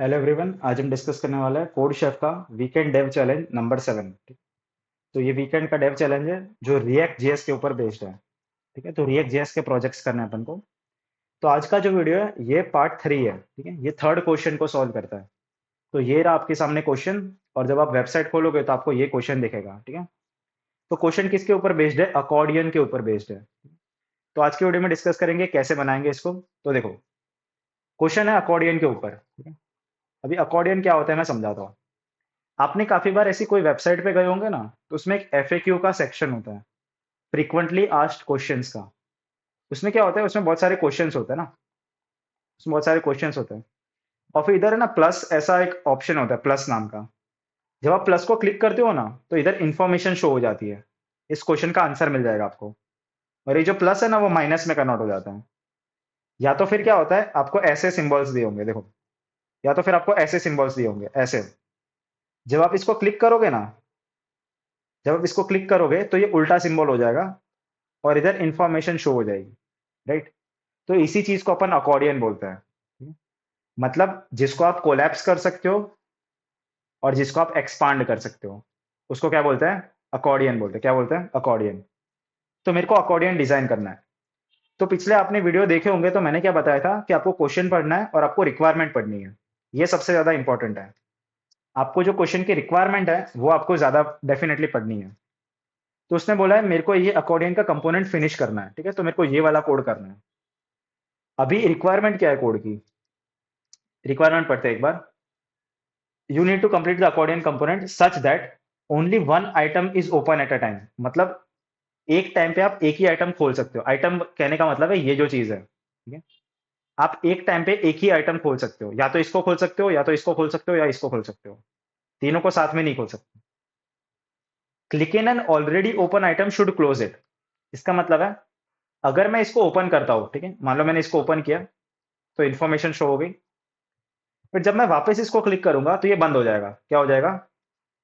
Hello everyone, आज हम discuss करने वाला है कोड शेफ का वीकेंड डेव चैलेंज नंबर 7। तो ये वीकेंड का डेव चैलेंज है जो रिएक्ट जेएस के ऊपर बेस्ड है। ठीक है, तो रिएक्ट जेएस के प्रोजेक्ट्स करने हैं अपन को। तो आज का जो वीडियो है ये पार्ट 3 है। ठीक है, ये थर्ड क्वेश्चन को सॉल्व करता है। तो ये रहा आपके सामने क्वेश्चन, और जब आप वेबसाइट खोलोगे तो आपको ये क्वेश्चन दिखेगा। ठीक है, तो क्वेश्चन किसके ऊपर बेस्ड है? अकॉर्डियन के ऊपर बेस्ड है। तो आज के वीडियो में डिस्कस करेंगे कैसे बनाएंगे इसको। तो देखो, क्वेश्चन है अकॉर्डियन के ऊपर। ठीक है, अभी अकॉर्डियन क्या होता है मैं समझाता हूँ। आपने काफी बार ऐसी कोई वेबसाइट पे गए होंगे ना, तो उसमें एक एफएक्यू का सेक्शन होता है, फ्रीक्वेंटली आस्क्ड क्वेश्चंस का। उसमें क्या होता है, उसमें बहुत सारे क्वेश्चंस होते हैं ना, उसमें बहुत सारे क्वेश्चंस होते हैं। और फिर इधर है ना प्लस, ऐसा एक ऑप्शन होता है प्लस नाम का। जब आप प्लस को क्लिक करते हो ना, तो इधर इंफॉर्मेशन शो हो जाती है, इस क्वेश्चन का आंसर मिल जाएगा आपको। और ये जो प्लस है ना, वो माइनस में कन्वर्ट हो जाता है। या तो फिर क्या होता है, आपको ऐसे सिंबल्स दिए होंगे, देखो। या तो फिर आपको ऐसे सिंबल्स दिए होंगे, ऐसे। जब आप इसको क्लिक करोगे ना, जब आप इसको क्लिक करोगे तो ये उल्टा सिंबल हो जाएगा, और इधर इंफॉर्मेशन शो हो जाएगी। राइट, तो इसी चीज को अपन अकॉर्डियन बोलते हैं। मतलब जिसको आप कोलैप्स कर सकते हो और जिसको आप एक्सपांड कर सकते हो, उसको क्या बोलते हैं? अकॉर्डियन बोलते हैं। क्या बोलते हैं? अकॉर्डियन। तो मेरे को अकॉर्डियन डिजाइन करना है। तो पिछले आपने वीडियो देखे होंगे, तो मैंने क्या बताया था कि आपको क्वेश्चन पढ़ना है और आपको रिक्वायरमेंट पढ़नी है। ये सबसे ज्यादा इंपॉर्टेंट है। आपको जो क्वेश्चन की रिक्वायरमेंट है वो आपको ज्यादा डेफिनेटली पढ़नी है। तो उसने बोला है मेरे को ये अकॉर्डियन का कंपोनेंट फिनिश करना है। ठीक है, तो मेरे को ये वाला कोड करना है। अभी रिक्वायरमेंट क्या है कोड की? रिक्वायरमेंट पढ़ते हैं एक बार। You need to complete the accordion component such that only one item is open at a time. मतलब एक टाइम पे आप एक ही आइटम खोल सकते हो। आइटम कहने का मतलब है ये जो चीज है। ठीक है, आप एक टाइम पे एक ही आइटम खोल सकते हो। या तो इसको खोल सकते हो, या तो इसको खोल सकते हो, या इसको खोल सकते हो। तीनों को साथ में नहीं खोल सकते। Click in an already open item should close it. इसका मतलब है, अगर मैं इसको ओपन करता हूं, ठीक है, मान लो मैंने इसको ओपन किया, तो इन्फॉर्मेशन शो हो गई। फिर जब मैं वापस इसको क्लिक करूंगा तो ये बंद हो जाएगा। क्या हो जाएगा?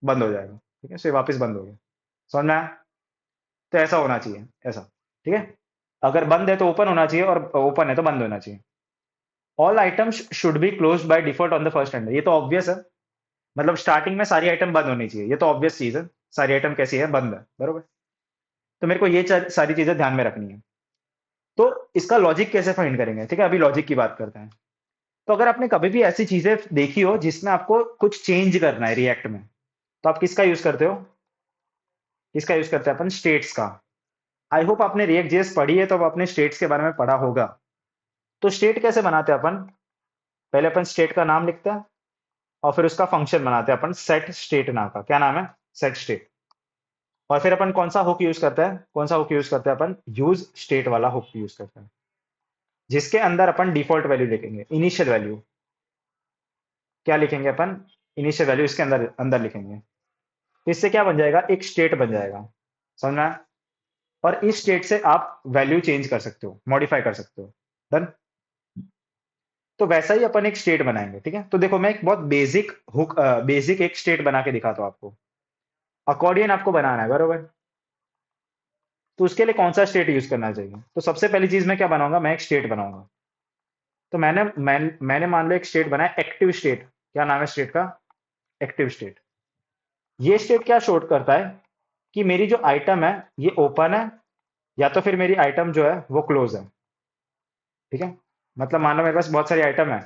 बंद हो जाएगा। ठीक है, सो ये वापस बंद हो गया। समझ में आया? तो ऐसा होना चाहिए, ऐसा। ठीक है, अगर बंद है तो ओपन होना चाहिए, और ओपन है तो बंद होना चाहिए। All items should be close by default on the first handle. ये तो ऑब्वियस है। मतलब स्टार्टिंग में सारी आइटम बंद होनी चाहिए, ये तो ऑब्वियस चीज है। सारी आइटम कैसी है? बंद है, बरोबर। तो मेरे को ये सारी चीजें ध्यान में रखनी है। तो इसका लॉजिक कैसे फाइंड करेंगे? ठीक है, अभी लॉजिक की बात करते हैं। तो अगर आपने कभी भी ऐसी चीजें देखी हो जिसमें आपको कुछ चेंज करना है रिएक्ट में, तो आप किसका यूज करते हो? किसका यूज करते हैं अपन? स्टेट्स का। आई होप आपने रिएक्ट जेएस पढ़ी है, तो अब आपने स्टेट्स के बारे में पढ़ा होगा। तो स्टेट कैसे बनाते हैं अपन? पहले अपन स्टेट का नाम लिखते हैं, और फिर उसका फंक्शन बनाते हैं अपन सेट स्टेट नाम का। क्या नाम है? Set state. और फिर अपन कौन सा हुक यूज करते हैं? कौन सा हुक यूज करते हैं अपन? यूज स्टेट वाला हुक यूज करते हैं, जिसके अंदर अपन डिफॉल्ट वैल्यू लिखेंगे, इनिशियल वैल्यू। क्या लिखेंगे अपन? इनिशियल वैल्यू इसके अंदर अंदर लिखेंगे। इससे क्या बन जाएगा? एक स्टेट बन जाएगा। समझ में आया? और इस स्टेट से आप वैल्यू चेंज कर सकते हो, मॉडिफाई कर सकते हो। डन। तो वैसा ही अपन एक स्टेट बनाएंगे। ठीक है, तो देखो मैं एक बहुत बेसिक हुक, बेसिक एक स्टेट बना के दिखाता हूं आपको। अकॉर्डियन आपको बनाना है, बरोबर। तो उसके लिए कौन सा स्टेट यूज करना चाहिए? तो सबसे पहली चीज मैं क्या बनाऊंगा? मैं एक स्टेट बनाऊंगा। तो मैंने मान लो एक स्टेट बनाया, एक्टिव स्टेट। क्या नाम है स्टेट का? Active state. ये स्टेट क्या शो करता है कि मेरी जो आइटम है ये ओपन है, या तो फिर मेरी आइटम जो है वो क्लोज है। ठीक है, मतलब मान लो मेरे पास बहुत सारी आइटम है,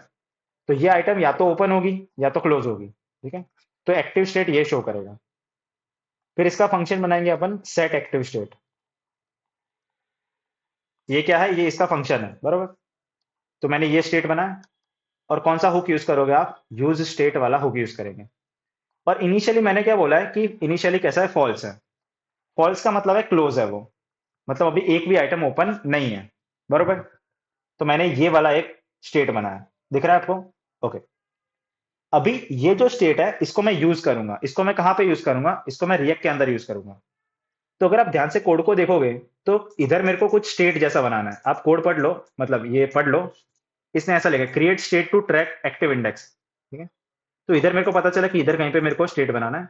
तो ये आइटम या तो ओपन होगी या तो क्लोज होगी। ठीक है, तो एक्टिव स्टेट ये शो करेगा। फिर इसका फंक्शन बनाएंगे अपन, सेट एक्टिव स्टेट। ये क्या है? ये इसका फंक्शन है, बरोबर। तो मैंने ये स्टेट बनाया। और कौन सा हुक यूज करोगे आप? यूज स्टेट वाला हुक यूज करेंगे। और इनिशियली मैंने क्या बोला है कि इनिशियली कैसा है? फॉल्स है। फॉल्स का मतलब है क्लोज है वो। मतलब अभी एक भी आइटम ओपन नहीं है, बरोबर। तो मैंने ये वाला एक स्टेट बनाया, दिख रहा है आपको? ओके। अभी ये जो स्टेट है इसको मैं यूज करूंगा। इसको मैं कहां पे यूज करूंगा? इसको मैं रिएक्ट के अंदर यूज करूंगा। तो अगर आप ध्यान से कोड को देखोगे, तो इधर मेरे को कुछ स्टेट जैसा बनाना है। आप कोड पढ़ लो, मतलब ये पढ़ लो। इसने ऐसा लिखा, create state to track active index. ठीक है, तो इधर मेरे को पता चला कि इधर कहीं पे मेरे को स्टेट बनाना है।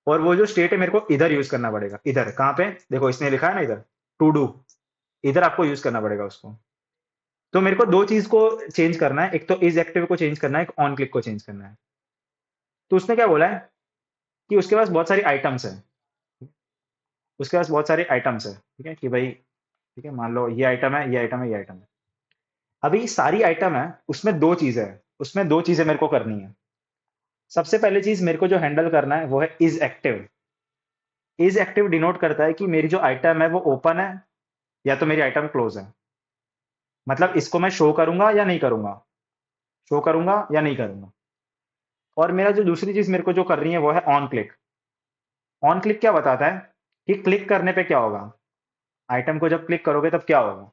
और वो जो स्टेट है मेरे को इधर यूज करना पड़ेगा। इधर कहाँ पे? देखो इसने लिखा है ना इधर, टू डू। इधर आपको यूज करना पड़ेगा उसको। तो मेरे को दो चीज को चेंज करना है, एक तो इज एक्टिव को चेंज करना है, एक ऑन क्लिक को चेंज करना है। तो उसने क्या बोला है कि उसके पास बहुत सारी आइटम्स है, उसके पास बहुत सारी आइटम्स है, ठीक है कि भाई, ठीक है, मान लो ये आइटम है, ये आइटम है, ये आइटम है। अभी सारी आइटम है, उसमें दो चीजें है, उसमें दो चीजें मेरे को करनी है। सबसे पहली चीज मेरे को जो हैंडल करना है वो है is active. Is active denote करता है कि मेरी जो आइटम है वो ओपन है या तो मेरी आइटम क्लोज है। मतलब इसको मैं शो करूंगा या नहीं करूंगा, शो करूंगा या नहीं करूंगा। और मेरा जो दूसरी चीज मेरे को जो करनी है वो है ऑन क्लिक। ऑन क्लिक क्या बताता है कि क्लिक करने पे क्या होगा, आइटम को जब क्लिक करोगे तब क्या होगा।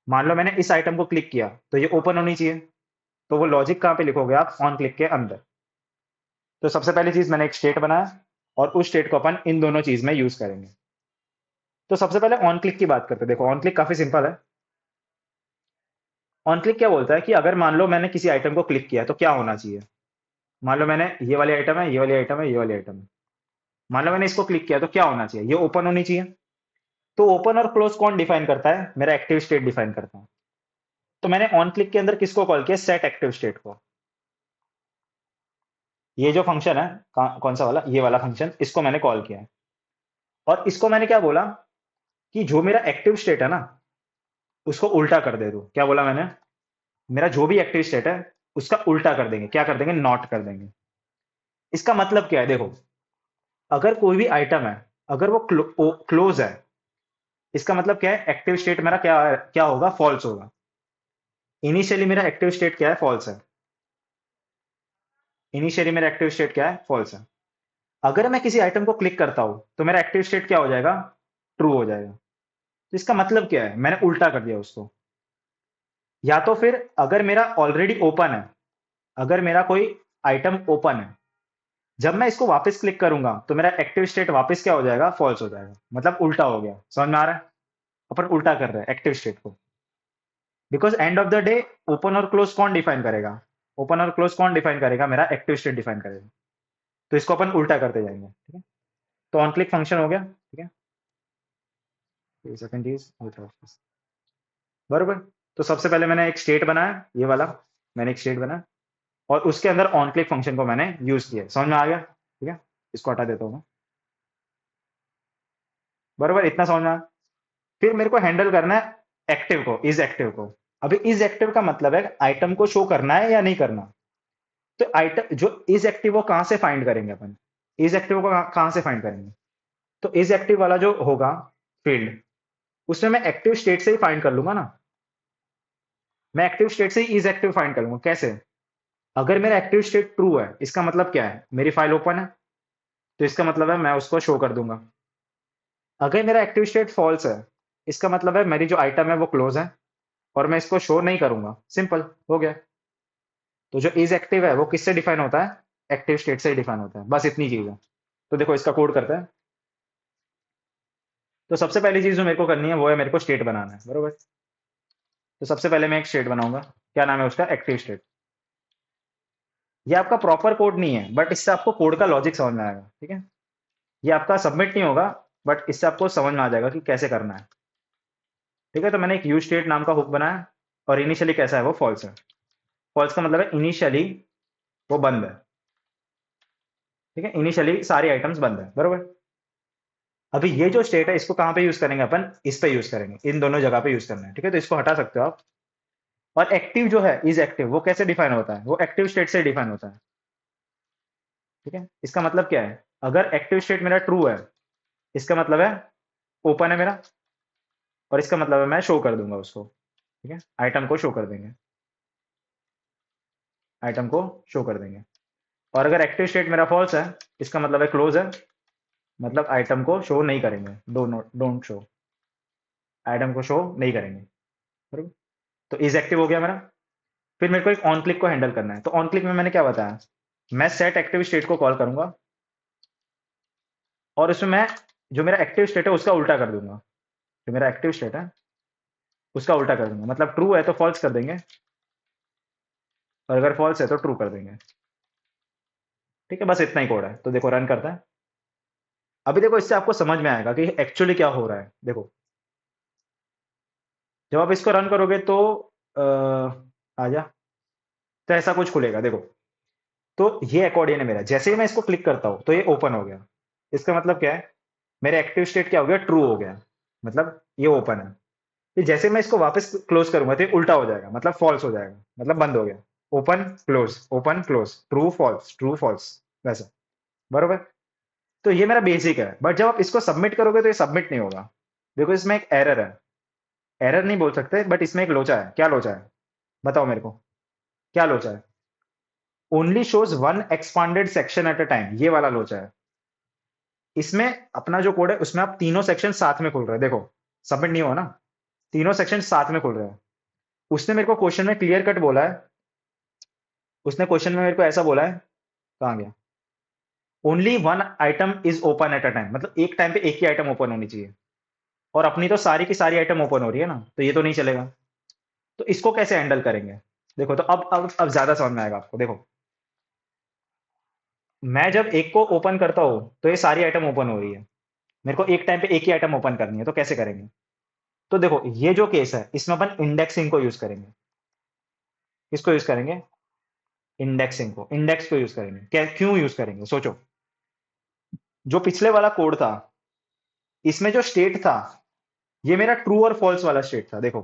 मान लो मैंने इस आइटम को क्लिक किया तो ये ओपन होनी चाहिए, तो वो लॉजिक कहाँ पे लिखोगे आप, ऑन क्लिक के अंदर। तो सबसे पहली चीज मैंने एक स्टेट बनाया और उस स्टेट को अपन इन दोनों चीज में यूज करेंगे। तो सबसे पहले ऑन क्लिक की बात करते हैं। देखो ऑन क्लिक काफी सिंपल है। ऑन क्लिक क्या बोलता है कि अगर मान लो मैंने किसी आइटम को क्लिक किया तो क्या होना चाहिए। मान लो मैंने ये वाली आइटम है, ये वाली आइटम है, ये वाली आइटम है, मान लो मैंने इसको क्लिक किया तो क्या होना चाहिए, ये ओपन होनी चाहिए। तो ओपन और क्लोज कौन डिफाइन करता है, मेरा एक्टिव स्टेट डिफाइन करता है। तो मैंने ऑन क्लिक के अंदर किसको कॉल किया, सेट एक्टिव स्टेट को। ये जो फंक्शन है, कौन सा वाला, ये वाला फंक्शन, इसको मैंने कॉल किया है। और इसको मैंने क्या बोला कि जो मेरा एक्टिव स्टेट है ना उसको उल्टा कर दे दो। क्या बोला मैंने, मेरा जो भी एक्टिव स्टेट है उसका उल्टा कर देंगे, क्या कर देंगे, नॉट कर देंगे। इसका मतलब क्या है, देखो अगर कोई भी आइटम है, अगर वो क्लोज है, इसका मतलब क्या है, एक्टिव स्टेट मेरा क्या क्या होगा, फॉल्स होगा। इनिशियली मेरा एक्टिव स्टेट क्या है, फॉल्स है। इनिशियली मेरा एक्टिव स्टेट क्या है, फॉल्स है। अगर मैं किसी आइटम को क्लिक करता हूं तो मेरा एक्टिव स्टेट क्या हो जाएगा, ट्रू हो जाएगा। तो इसका मतलब क्या है, मैंने उल्टा कर दिया उसको। या तो फिर अगर मेरा ऑलरेडी ओपन है, अगर मेरा कोई आइटम ओपन है, जब मैं इसको वापस क्लिक करूंगा तो मेरा एक्टिव स्टेट वापस क्या हो जाएगा, फॉल्स हो जाएगा। मतलब उल्टा हो गया, समझ में आ रहा है। अपन उल्टा कर रहे हैं एक्टिव स्टेट को। Because end of the day open और क्लोज कौन डिफाइन करेगा, ओपन और क्लोज कौन डिफाइन करेगा, मेरा एक्टिव स्टेट डिफाइन करेगा। तो इसको अपन उल्टा करते जाएंगे, ठीक है। तो ऑन क्लिक फंक्शन हो गया, ठीक है। सेकंड चीज बरोबर। तो सबसे पहले मैंने एक स्टेट बनाया, ये वाला मैंने एक स्टेट बनाया और उसके अंदर ऑन क्लिक फंक्शन को मैंने यूज किया। समझ में आ गया, ठीक है। इसको हटा देता हूँ मैं, बरोबर, इतना समझ में आया। फिर मेरे को हैंडल करना है एक्टिव को, इज एक्टिव को। अभी इज एक्टिव का मतलब है आइटम को शो करना है या नहीं करना। तो आइटम जो इज एक्टिव वो कहां से फाइंड करेंगे अपन, इज एक्टिव को कहां से फाइंड करेंगे। तो इज एक्टिव वाला जो होगा फील्ड, उसमें मैं एक्टिव स्टेट से ही फाइंड कर लूंगा ना। मैं एक्टिव स्टेट से ही इज एक्टिव फाइंड कर लूंगा। कैसे, अगर मेरा एक्टिव स्टेट ट्रू है इसका मतलब क्या है, मेरी फाइल ओपन है, तो इसका मतलब है मैं उसको शो कर दूंगा। अगर मेरा एक्टिव स्टेट फॉल्स है, इसका मतलब है मेरी जो आइटम है वो क्लोज है और मैं इसको शो नहीं करूंगा। सिंपल हो गया। तो जो इज एक्टिव है वो किससे डिफाइन होता है, एक्टिव स्टेट से ही डिफाइन होता है। बस इतनी चीज है। तो देखो इसका कोड करते हैं। तो सबसे पहली चीज जो मेरे को करनी है वो है मेरे को स्टेट बनाना है, बरोबर। तो सबसे पहले मैं एक स्टेट बनाऊंगा, क्या नाम है उसका, एक्टिव स्टेट। ये आपका प्रॉपर कोड नहीं है बट इससे आपको कोड का लॉजिक समझ में आएगा, ठीक है। ये आपका सबमिट नहीं होगा बट इससे आपको समझ में आ जाएगा कि कैसे करना है, ठीक है। तो मैंने एक यूज स्टेट नाम का हुक बनाया और इनिशियली कैसा है, वो फॉल्स है। फॉल्स का मतलब है इनिशियली वो बंद है, ठीक है। इनिशियली सारी आइटम्स बंद है, बरोबर। अभी ये जो स्टेट है इसको कहां पे यूज करेंगे अपन, इस पे यूज करेंगे, इन दोनों जगह पे यूज करना है, ठीक है। तो इसको हटा सकते हो आप। और एक्टिव जो है, इज एक्टिव, वो कैसे डिफाइन होता है, वो एक्टिव स्टेट से डिफाइन होता है, ठीक है। इसका मतलब क्या है, अगर एक्टिव स्टेट मेरा ट्रू है इसका मतलब है ओपन है मेरा, और इसका मतलब है मैं शो कर दूंगा उसको, ठीक है। आइटम को शो कर देंगे, आइटम को शो कर देंगे। और अगर एक्टिव स्टेट मेरा फॉल्स है इसका मतलब है क्लोज है, मतलब आइटम को शो नहीं करेंगे, डोंट शो, आइटम को शो नहीं करेंगे, बरोबर। तो इज एक्टिव हो गया मेरा। फिर मेरे को एक ऑन क्लिक को हैंडल करना है। तो ऑन क्लिक में मैंने क्या बताया, मैं सेट एक्टिव स्टेट को कॉल करूंगा और उसमें मैं जो मेरा एक्टिव स्टेट है उसका उल्टा कर दूंगा। जो मेरा एक्टिव स्टेट है उसका उल्टा कर दूंगा, मतलब ट्रू है तो फॉल्स कर देंगे और अगर फॉल्स है तो ट्रू कर देंगे, ठीक है। बस इतना ही कोड है। तो देखो रन करता है। अभी देखो इससे आपको समझ में आएगा कि एक्चुअली क्या हो रहा है। देखो जब आप इसको रन करोगे तो आजा। तो ऐसा कुछ खुलेगा देखो। तो ये अकॉर्डियन है मेरा, जैसे ही मैं इसको क्लिक करता हूं तो ये ओपन हो गया। इसका मतलब क्या है, मेरा एक्टिव स्टेट क्या हो गया, ट्रू हो गया। मतलब ये ओपन है। फिर जैसे मैं इसको वापस क्लोज करूंगा तो ये उल्टा हो जाएगा, मतलब फॉल्स हो जाएगा, मतलब बंद हो गया। ओपन क्लोज, ट्रू फॉल्स, वैसा। बरोबर। तो ये मेरा बेसिक है, बट जब आप इसको सबमिट करोगे तो ये सबमिट नहीं होगा, बिकॉज इसमें एक एरर है। एरर नहीं बोल सकते, बट इसमें एक लोचा है। क्या लोचा है, बताओ मेरे को। क्या लोचा है? Only shows one expanded section eight a time, ये वाला लोचा है। इसमें अपना जो कोड है उसमें आप तीनों सेक्शन साथ में खुल रहे हैं, देखो। सबमिट नहीं हुआ ना, तीनों सेक्शन साथ में खुल रहे हैं। उसने मेरे को क्वेश्चन में क्लियर कट बोला है। उसने क्वेश्चन में मेरे को ऐसा बोला है, कहाँ गया, only one item is open at a time, मतलब एक टाइम पे एक ही आइटम ओपन होनी चाहिए। और अपनी तो सारी की सारी आइटम ओपन हो रही है ना, तो ये तो नहीं चलेगा। तो इसको कैसे हैंडल करेंगे? देखो, तो अब ज्यादा समझ में आएगा आपको। देखो, मैं जब एक को ओपन करता हूं तो ये सारी आइटम ओपन हो रही है। मेरे को एक टाइम पे एक ही आइटम ओपन करनी है, तो कैसे करेंगे? तो देखो, ये जो केस है इसमें अपन इंडेक्सिंग को यूज करेंगे। किसको यूज करेंगे? इंडेक्सिंग को, इंडेक्स को यूज करेंगे। क्यों यूज करेंगे, सोचो। जो पिछले वाला कोड था, इसमें जो स्टेट था, ये मेरा ट्रू और फॉल्स वाला स्टेट था। देखो,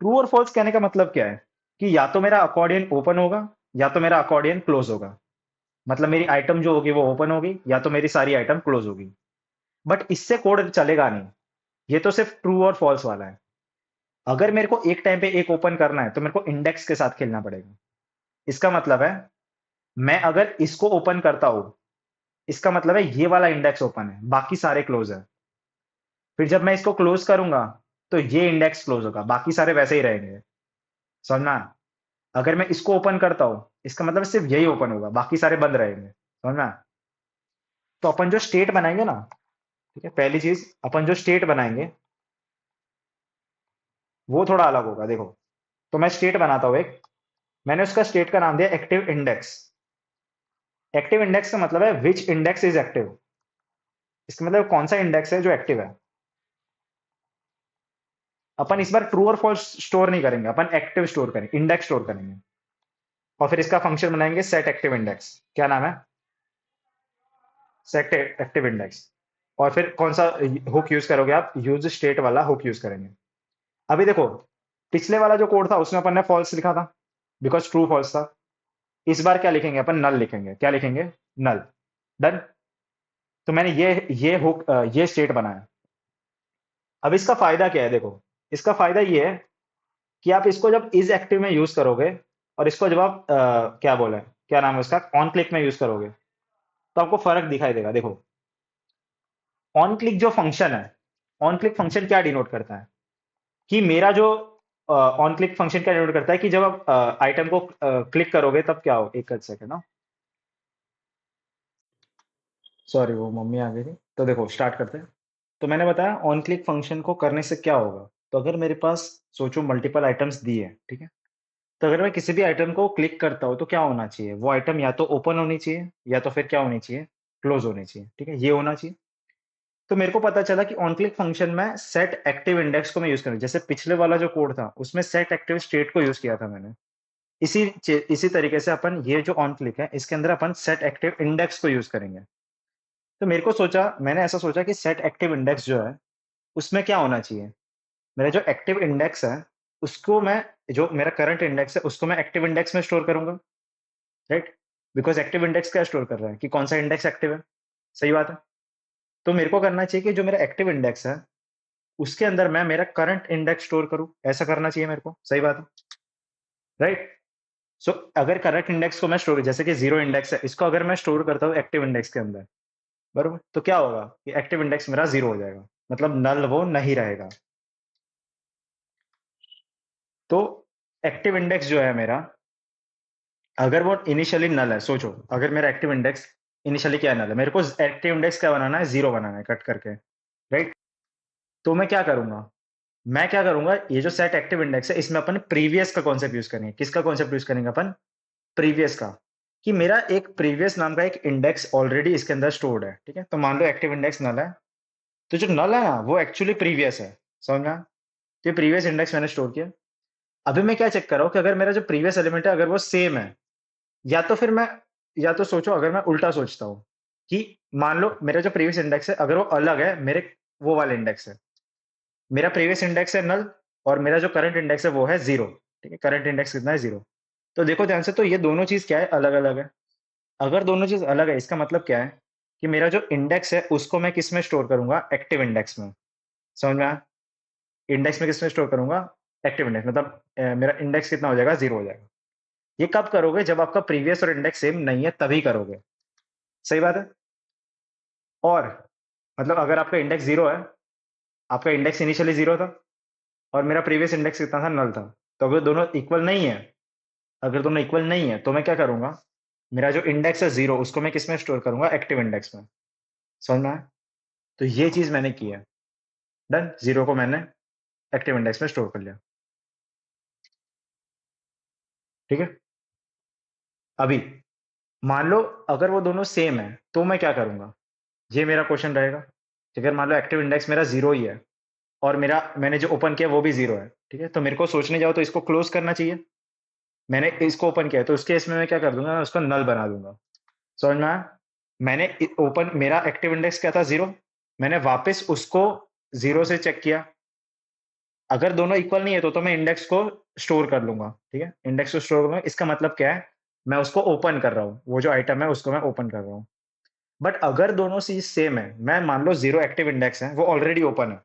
ट्रू और फॉल्स कहने का मतलब क्या है, कि या तो मेरा अकॉर्डियन ओपन होगा, या तो मेरा अकॉर्डियन क्लोज होगा। मतलब मेरी आइटम जो होगी वो ओपन होगी, या तो मेरी सारी आइटम क्लोज होगी। बट इससे कोड चलेगा नहीं। ये तो सिर्फ ट्रू और फॉल्स वाला है। अगर मेरे को एक टाइम पे एक ओपन करना है तो मेरे को इंडेक्स के साथ खेलना पड़ेगा। इसका मतलब है, मैं अगर इसको ओपन करता हूं, इसका मतलब है ये वाला इंडेक्स ओपन है, बाकी सारे क्लोज है। फिर जब मैं इसको क्लोज करूंगा तो ये इंडेक्स क्लोज होगा, बाकी सारे वैसे ही रहेंगे। समझना? अगर मैं इसको ओपन करता हूं, इसका मतलब सिर्फ यही ओपन होगा, बाकी सारे बंद रहेंगे। समझना? तो अपन जो स्टेट बनाएंगे ना, ठीक है, पहली चीज, अपन जो स्टेट बनाएंगे वो थोड़ा अलग होगा। देखो, तो मैं स्टेट बनाता हूं एक। मैंने उसका स्टेट का नाम दिया एक्टिव इंडेक्स। एक्टिव इंडेक्स का मतलब है विच इंडेक्स इज एक्टिव। इसका मतलब कौन सा इंडेक्स है जो एक्टिव है। अपन इस बार ट्रू और फॉल्स स्टोर नहीं करेंगे, अपन एक्टिव स्टोर करेंगे, इंडेक्स स्टोर करेंगे। और फिर इसका फंक्शन बनाएंगे सेट एक्टिव इंडेक्स। क्या नाम है? Set active index. और फिर कौन सा हुक यूज करोगे आप? यूज स्टेट वाला हुक यूज करेंगे। अभी देखो, पिछले वाला जो कोड था उसमें अपन ने फॉल्स लिखा था, बिकॉज ट्रू फॉल्स था। इस बार क्या लिखेंगे अपन? नल लिखेंगे। क्या लिखेंगे? नल। डन। तो मैंने ये हुक, ये स्टेट बनाया। अब इसका फायदा क्या है, देखो। इसका फायदा ये है कि आप इसको जब इज एक्टिव में यूज करोगे, और इसको जब आप क्या बोले, क्या नाम है उसका, ऑन क्लिक में यूज करोगे, तो आपको फर्क दिखाई देगा। देखो, ऑन क्लिक जो फंक्शन है, ऑन क्लिक फंक्शन क्या डिनोट करता है, कि मेरा जो ऑन क्लिक फंक्शन क्या डिनोट करता है, कि जब आप आइटम को क्लिक करोगे तब क्या हो, एक सेकंड ना, सॉरी वो मम्मी आ गई थी। तो देखो, स्टार्ट करते हैं। तो मैंने बताया ऑन क्लिक फंक्शन को करने से क्या होगा। तो अगर मेरे पास, सोचो, मल्टीपल आइटम्स दी है, ठीक है। तो अगर मैं किसी भी आइटम को क्लिक करता हूँ तो क्या होना चाहिए, वो आइटम या तो ओपन होनी चाहिए, या तो फिर क्या होनी चाहिए, क्लोज होनी चाहिए। ठीक है, ये होना चाहिए। तो मेरे को पता चला कि ऑन क्लिक फंक्शन में सेट एक्टिव इंडेक्स को मैं यूज करूँ, जैसे पिछले वाला जो कोड था उसमें सेट एक्टिव स्टेट को यूज किया था मैंने। इसी तरीके से अपन ये जो ऑन क्लिक है इसके अंदर अपन सेट एक्टिव इंडेक्स को यूज करेंगे। तो मैंने ऐसा सोचा कि सेट एक्टिव इंडेक्स जो है उसमें क्या होना चाहिए, मेरा जो एक्टिव इंडेक्स है उसको मैं, जो मेरा करंट इंडेक्स है उसको मैं एक्टिव इंडेक्स में स्टोर करूंगा। राइट? बिकॉज एक्टिव इंडेक्स क्या स्टोर कर रहा है, कि कौन सा इंडेक्स एक्टिव है। सही बात है। तो मेरे को करना चाहिए कि जो मेरा एक्टिव इंडेक्स है उसके अंदर मैं मेरा करंट इंडेक्स स्टोर करूं, ऐसा करना चाहिए मेरे को। सही बात है। राइट? सो अगर करंट इंडेक्स को मैं स्टोर, जैसे कि जीरो इंडेक्स है, इसको अगर मैं स्टोर करता हूँ एक्टिव इंडेक्स के अंदर, बरोबर, तो क्या होगा कि एक्टिव इंडेक्स मेरा जीरो हो जाएगा, मतलब नल वो नहीं रहेगा। तो एक्टिव इंडेक्स जो है मेरा, अगर वो इनिशियली नल है, सोचो, अगर मेरा एक्टिव इंडेक्स इनिशियली क्या नल है, मेरे को एक्टिव इंडेक्स क्या बनाना है, जीरो बनाना है कट करके। राइट? तो मैं क्या करूंगा, ये जो सेट एक्टिव इंडेक्स है इसमें अपन प्रीवियस का कॉन्सेप्ट यूज करेंगे। किसका कॉन्सेप्ट यूज करेंगे अपन? प्रीवियस का। कि मेरा एक प्रीवियस नाम का एक इंडेक्स ऑलरेडी इसके अंदर स्टोर्ड है। ठीक है, तो मान लो एक्टिव इंडेक्स नल है, तो जो नल है ना वो एक्चुअली प्रीवियस है। समझ में आया? तो प्रीवियस इंडेक्स मैंने स्टोर किया। अभी मैं क्या चेक कर रहा हूँ कि अगर मेरा जो प्रीवियस एलिमेंट है अगर वो सेम है, या तो फिर मैं या तो सोचो अगर मैं उल्टा सोचता हूँ कि मान लो मेरा जो प्रीवियस इंडेक्स है अगर वो अलग है मेरे वो वाले इंडेक्स है। मेरा प्रीवियस इंडेक्स है नल और मेरा जो करंट इंडेक्स है वो है 0। ठीक है? करंट इंडेक्स कितना है 0। तो देखो ध्यान से तो ये दोनों चीज़ क्या है अलग-अलग है। अगर दोनों चीज़ अलग है इसका मतलब क्या है कि मेरा जो इंडेक्स है उसको मैं किसमें स्टोर करूँगा एक्टिव इंडेक्स में। समझ में आया? इंडेक्स में किसमें स्टोर करूँगा एक्टिव इंडेक्स मतलब मेरा इंडेक्स कितना हो जाएगा 0 हो जाएगा। ये कब करोगे जब आपका प्रीवियस और इंडेक्स सेम नहीं है तभी करोगे। सही बात है? और मतलब अगर आपका इंडेक्स 0 है, आपका इंडेक्स इनिशियली 0 था और मेरा प्रीवियस इंडेक्स कितना था नल था। तो अगर दोनों इक्वल नहीं है अगर दोनों इक्वल नहीं है तो मैं क्या करूँगा, मेरा जो इंडेक्स है 0 उसको मैं किसमें स्टोर करूँगा एक्टिव इंडेक्स में। समझ में आया? तो ये चीज़ मैंने की है। डन 0 को मैंने एक्टिव इंडेक्स में स्टोर कर लिया। ठीक है? अभी मान लो अगर वो दोनों सेम है तो मैं क्या करूँगा? ये मेरा क्वेश्चन रहेगा। अगर मान लो एक्टिव इंडेक्स मेरा 0 ही है और मेरा मैंने जो ओपन किया वो भी 0 है। ठीक है? तो मेरे को सोचने जाओ तो इसको क्लोज़ करना चाहिए। मैंने इसको ओपन किया है तो उस केस में मैं क्या कर दूँगा मैं उसको नल बना दूँगा। समझ में आया? मैंने ओपन मेरा एक्टिव इंडेक्स क्या था 0। मैंने वापस उसको 0 से चेक किया। अगर दोनों इक्वल नहीं है तो मैं इंडेक्स को स्टोर कर लूँगा। ठीक है? इंडेक्स को स्टोर करूँगा इसका मतलब क्या है? मैं उसको ओपन कर रहा हूँ। वो जो आइटम है उसको मैं ओपन कर रहा हूँ। बट अगर दोनों चीज़ सेम है, मैं मान लो 0 एक्टिव इंडेक्स है, वो ऑलरेडी ओपन है।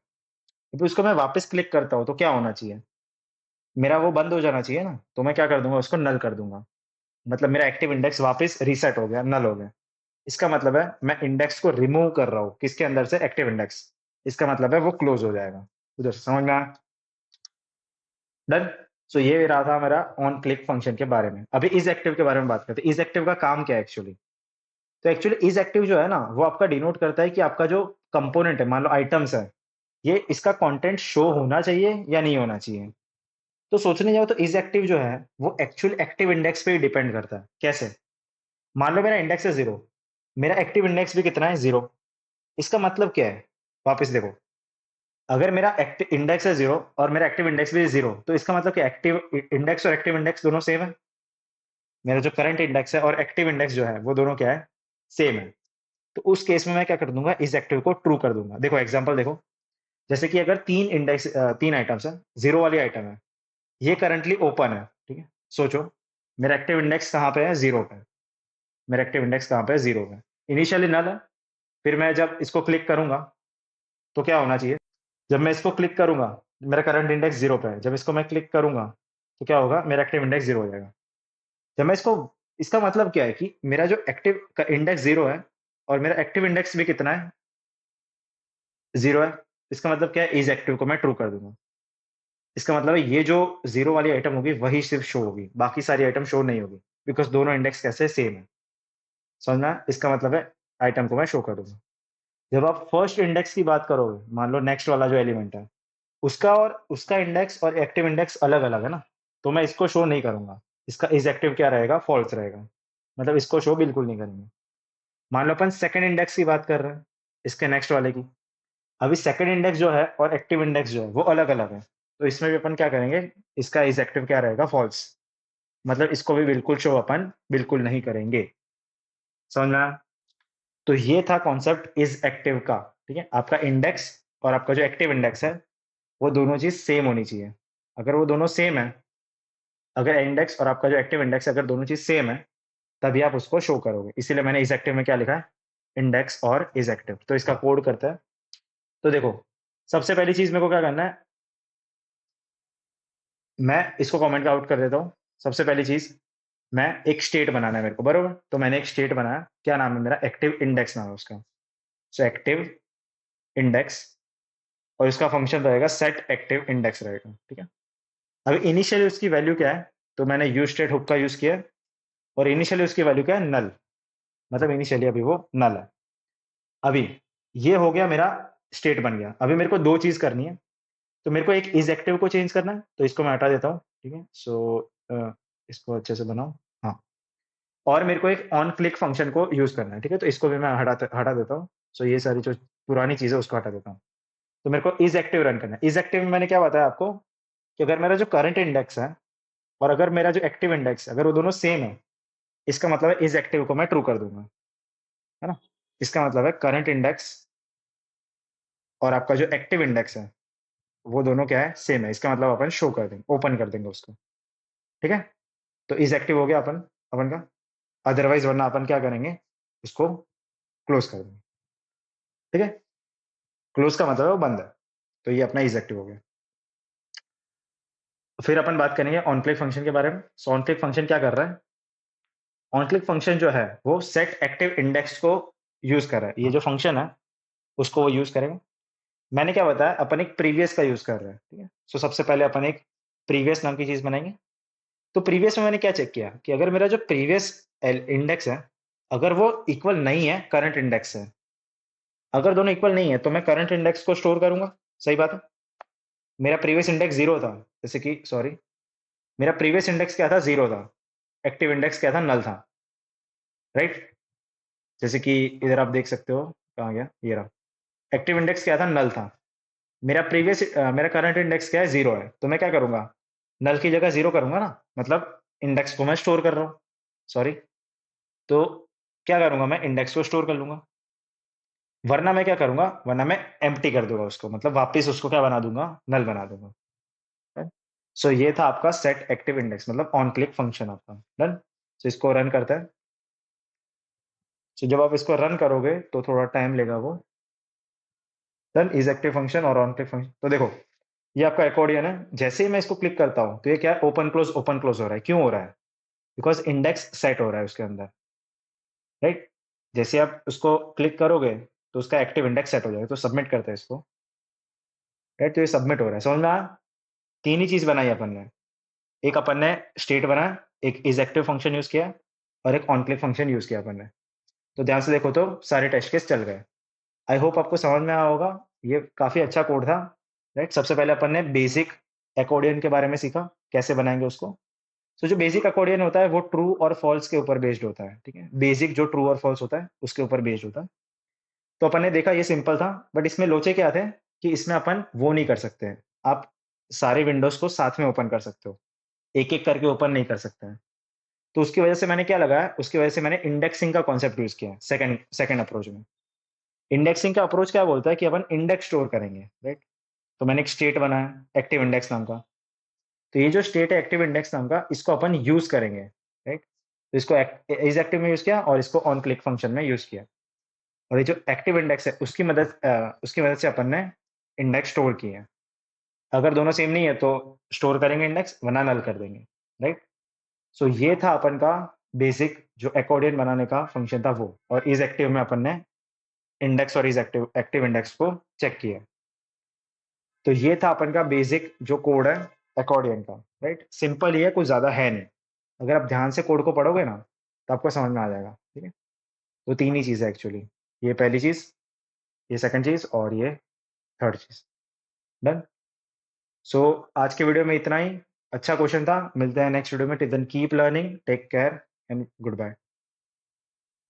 तो उसको मैं वापस क्लिक करता हूँ तो क्या होना चाहिए? मेरा वो बंद हो जाना चाहिए ना, तो मैं क्या कर दूँगा उसको नल कर दूँगा। मतलब मेरा एक्टिव इंडेक्स वापस रीसेट हो गया, नल हो गया। इसका मतलब है मैं इंडेक्स को रिमूव कर रहा हूँ, किसके अंदर से? Active index. इसका मतलब है वो क्लोज़ हो जाएगा। उधर से समझ में आया? डन? सो ये रहा था मेरा ऑन क्लिक फंक्शन के बारे में। अभी इस एक्टिव के बारे में बात करते हैं। इस एक्टिव का काम क्या है एक्चुअली? तो एक्चुअली इस एक्टिव जो है ना, वो आपका डिनोट करता है कि आपका जो कंपोनेंट है, मान लो आइटम्स है, ये इसका कंटेंट शो होना चाहिए या नहीं होना चाहिए। तो सोचने जाओ तो इस एक्टिव जो है, वो एक्चुअल एक्टिव इंडेक्स पे ही डिपेंड करता है। कैसे? मान लो मेरा इंडेक्स है 0, मेरा एक्टिव इंडेक्स भी कितना है 0। इसका मतलब क्या है? वापस देखो, अगर मेरा एक्टिव इंडेक्स है 0 और मेरा एक्टिव इंडेक्स भी 0, तो इसका मतलब क्या एक्टिव इंडेक्स और एक्टिव इंडेक्स दोनों सेम है। मेरा जो करंट इंडेक्स है और एक्टिव इंडेक्स जो है, वो दोनों क्या है? सेम है। तो उस केस में मैं क्या कर दूँगा, इस एक्टिव को ट्रू कर दूँगा। देखो एग्ज़ाम्पल देखो, जैसे कि अगर 3 आइटम्स हैं, 0 वाली आइटम है, ये करंटली ओपन है, ठीक है? सोचो, मेरा एक्टिव इंडेक्स कहाँ पे है? 0 पे। मेरा एक्टिव इंडेक्स कहाँ पे है? 0 पे। इनिशियली नल है, फिर मैं जब इसको क्लिक करूँगा, तो क्या होना चाहिए? जब मैं इसको क्लिक करूँगा, मेरा करंट इंडेक्स 0 पे है, जब इसको मैं क्लिक करूँगा, तो क्या होगा? मेरा एक्टिव इंडेक्स 0 हो जाएगा। जब मैं इसको इसका मतलब क्या है कि मेरा जो एक्टिव का इंडेक्स 0 है और मेरा एक्टिव इंडेक्स भी कितना है? 0 है। इसका मतलब क्या है? इस एक्टिव को मैं ट्रू कर दूँगा। इसका मतलब है ये जो 0 वाली आइटम होगी वही सिर्फ़ शो होगी, बाकी सारी आइटम शो नहीं होगी, बिकॉज़ दोनों इंडेक्स कैसे सेम है। समझ में आया? इसका मतलब है आइटम को मैं शो कर दूँगा। जब आप फर्स्ट इंडेक्स की बात करोगे, मान लो नेक्स्ट वाला जो एलिमेंट है, उसका और उसका इंडेक्स और एक्टिव इंडेक्स अलग-अलग है ना, तो मैं इसको शो नहीं करूँगा। इसका इस एक्टिव क्या रहेगा? फ़ॉल्स रहेगा। मतलब इसको शो बिल्कुल नहीं करेंगे। मान लो अपन सेकंड इंडेक्स की बात कर रहे हैं, इसके नेक्स्ट वाले की। अभी सेकंड इंडेक्स जो है और एक्टिव इंडेक्स जो है वो अलग-अलग है। तो इसमें भी अपन क्या करेंगे, इसका इस एक्टिव क्या रहेगा? फ़ॉल्स। मतलब इसको भी बिल्कुल शो अपन बिल्कुल नहीं करेंगे। समझ में आया? तो ये था कॉन्सेप्ट इस एक्टिव का, ठीक है? आपका इंडेक्स और आपका जो एक्टिव इंडेक्स है, वो दोनों चीज़ सेम होनी चाहिए। अगर वो दोनों सेम है, अगर इंडेक्स और आपका जो एक्टिव इंडेक्स है, अगर दोनों चीज़ सेम है, तभी आप उसको शो करोगे। इसीलिए मैंने इस एक्टिव में क्या लिखा है? इंडेक्स और इस एक्टिव। तो इसका कोड करते हैं। तो देखो, सबसे पहली चीज़ मेरे को क्या करना है, मैं इसको कमेंट आउट कर देता हूँ। सबसे पहली चीज़, मैं एक स्टेट बनाना है मेरे को, बरोबर? तो मैंने एक स्टेट बनाया, क्या नाम है मेरा? एक्टिव इंडेक्स नाम है उसका। सो एक्टिव इंडेक्स और इसका फंक्शन रहेगा सेट एक्टिव इंडेक्स रहेगा, ठीक है? अब इनिशियली उसकी वैल्यू क्या है? तो मैंने यूज़स्टेट हुक का यूज़ किया और इनिशियली उसकी वैल्यू क्या है? नल। मतलब इनिशियली अभी वो नल है। अभी ये हो गया मेरा स्टेट बन गया। अभी मेरे को 2 चीज़ करनी है। तो मेरे को एक इस एक्टिव को चेंज करना है, तो इसको मैं हटा देता हूँ, ठीक है? सो इसको अच्छे से बनाओ, हाँ। और मेरे को एक ऑन क्लिक फंक्शन को यूज़ करना है, ठीक है? तो इसको भी मैं हटा देता हूँ। सो ये सारी जो पुरानी चीज़ है उसको हटा देता हूँ। तो मेरे को इस एक्टिव रन करना है। इस एक्टिव में मैंने क्या बताया आपको? कि अगर मेरा जो करंट इंडेक्स है और अगर मेरा जो एक्टिव इंडेक्स है, अगर वो दोनों सेम है, इसका मतलब है इस एक्टिव को मैं ट्रू कर दूंगा, है ना? इसका मतलब है करंट इंडेक्स और आपका जो एक्टिव इंडेक्स है वो दोनों क्या है, सेम है। इसका मतलब अपन शो कर देंगे, ओपन कर देंगे उसको। ठीक है, तो इज एक्टिव हो गया अपन अपन का। अदरवाइज वरना अपन क्या करेंगे, इसको क्लोज कर देंगे। ठीक है, क्लोज का मतलब है वो बंद है, तो ये अपना इज एक्टिव हो गया। फिर अपन बात करेंगे ऑन क्लिक फंक्शन के बारे में। सो ऑन क्लिक फंक्शन क्या कर रहा है, ऑन क्लिक फंक्शन जो है वो सेट एक्टिव इंडेक्स को यूज कर रहा है। ये जो फंक्शन है उसको वो यूज करेगा। मैंने क्या बताया, अपन एक प्रीवियस का यूज कर रहे हैं। ठीक है, सो सबसे पहले अपन एक प्रीवियस नाम की चीज बनाएंगे। तो प्रीवियस में मैंने क्या चेक किया कि अगर मेरा जो प्रीवियस इंडेक्स है, अगर वो इक्वल नहीं है करंट इंडेक्स से, अगर दोनों इक्वल नहीं है तो मैं करंट इंडेक्स को स्टोर करूंगा। सही बात है। मेरा प्रीवियस इंडेक्स जीरो था, जैसे कि सॉरी, मेरा प्रीवियस इंडेक्स क्या था, जीरो था। एक्टिव इंडेक्स क्या था, नल था। राइट, जैसे कि इधर आप देख सकते हो, कहाँ गया ये रहा। एक्टिव इंडेक्स क्या था, नल था। मेरा करंट इंडेक्स क्या है, जीरो है। तो मैं क्या करूंगा, नल की जगह जीरो करूंगा ना, मतलब इंडेक्स को मैं स्टोर कर रहा हूँ। सॉरी, तो क्या करूंगा, मैं इंडेक्स को स्टोर कर लूंगा। वरना मैं क्या करूंगा, वरना मैं एम्प्टी कर दूंगा उसको, मतलब वापस उसको क्या बना दूंगा, नल बना दूंगा। सो ये था आपका सेट एक्टिव इंडेक्स, मतलब ऑन क्लिक फंक्शन आपका डन। सो इसको रन करता है। सो जब आप इसको रन करोगे तो थोड़ा टाइम लेगा वो। देन इज एक्टिव फंक्शन और ऑन क्लिक फंक्शन, तो देखो ये आपका अकॉर्डियन है। जैसे ही मैं इसको क्लिक करता हूँ तो ये क्या है, ओपन क्लोज हो रहा है। क्यों हो रहा है, बिकॉज इंडेक्स सेट हो रहा है उसके अंदर। राइट, जैसे आप उसको क्लिक करोगे तो उसका एक्टिव इंडेक्स सेट हो जाएगा। तो सबमिट करते हैं इसको। राइट, तो ये सबमिट हो रहा है, समझ में आया? तीन ही चीज बनाई अपन ने। एक अपन ने स्टेट बनाया, एक इज एक्टिव फंक्शन यूज किया, और एक ऑन क्लिक फंक्शन यूज किया अपन ने। तो ध्यान से देखो तो सारे टेस्ट केस चल गए। आई होप आपको समझ में आया होगा। ये काफी अच्छा कोड था। राइट, सबसे पहले अपन ने बेसिक अकॉर्डियन के बारे में सीखा, कैसे बनाएंगे उसको। तो जो बेसिक अकॉर्डियन होता है वो ट्रू और फॉल्स के ऊपर बेस्ड होता है। ठीक है, बेसिक जो ट्रू और फॉल्स होता है उसके ऊपर बेस्ड होता है। तो अपन ने देखा ये सिंपल था, बट इसमें लोचे क्या थे कि इसमें अपन वो नहीं कर सकते हैं, आप सारे विंडोज को साथ में ओपन कर सकते हो, एक एक करके ओपन नहीं कर सकते हैं। तो उसकी वजह से मैंने क्या लगाया, उसकी वजह से मैंने इंडेक्सिंग का कॉन्सेप्ट यूज किया सेकंड सेकंड अप्रोच में। इंडेक्सिंग का अप्रोच क्या बोलता है कि अपन इंडेक्स स्टोर करेंगे। राइट, तो मैंने एक स्टेट बनाया एक्टिव इंडेक्स नाम का। तो ये जो स्टेट है एक्टिव इंडेक्स नाम का, इसको अपन यूज करेंगे। राइट, तो इसको इज एक्टिव में यूज किया और इसको ऑन क्लिक फंक्शन में यूज किया। और ये जो एक्टिव इंडेक्स है उसकी मदद से अपन ने इंडेक्स स्टोर किए हैं। अगर दोनों सेम नहीं है तो स्टोर करेंगे इंडेक्स, वरना नल कर देंगे। राइट, सो ये था अपन का बेसिक जो अकॉर्डियन बनाने का फंक्शन था वो। और इज एक्टिव में अपन ने इंडेक्स और इज एक्टिव एक्टिव इंडेक्स को चेक किया। तो ये था अपन का बेसिक जो कोड है अकॉर्डियन का। राइट, सिंपल ही है, कुछ ज्यादा है नहीं। अगर आप ध्यान से कोड को पढ़ोगे ना तो आपको समझ में आ जाएगा। ठीक है, तो तीन ही चीज है एक्चुअली, ये पहली चीज, ये सेकंड चीज और ये थर्ड चीज। डन। सो आज के वीडियो में इतना ही। अच्छा क्वेश्चन था, मिलते हैं नेक्स्ट वीडियो में। Till then keep learning, take care and good bye.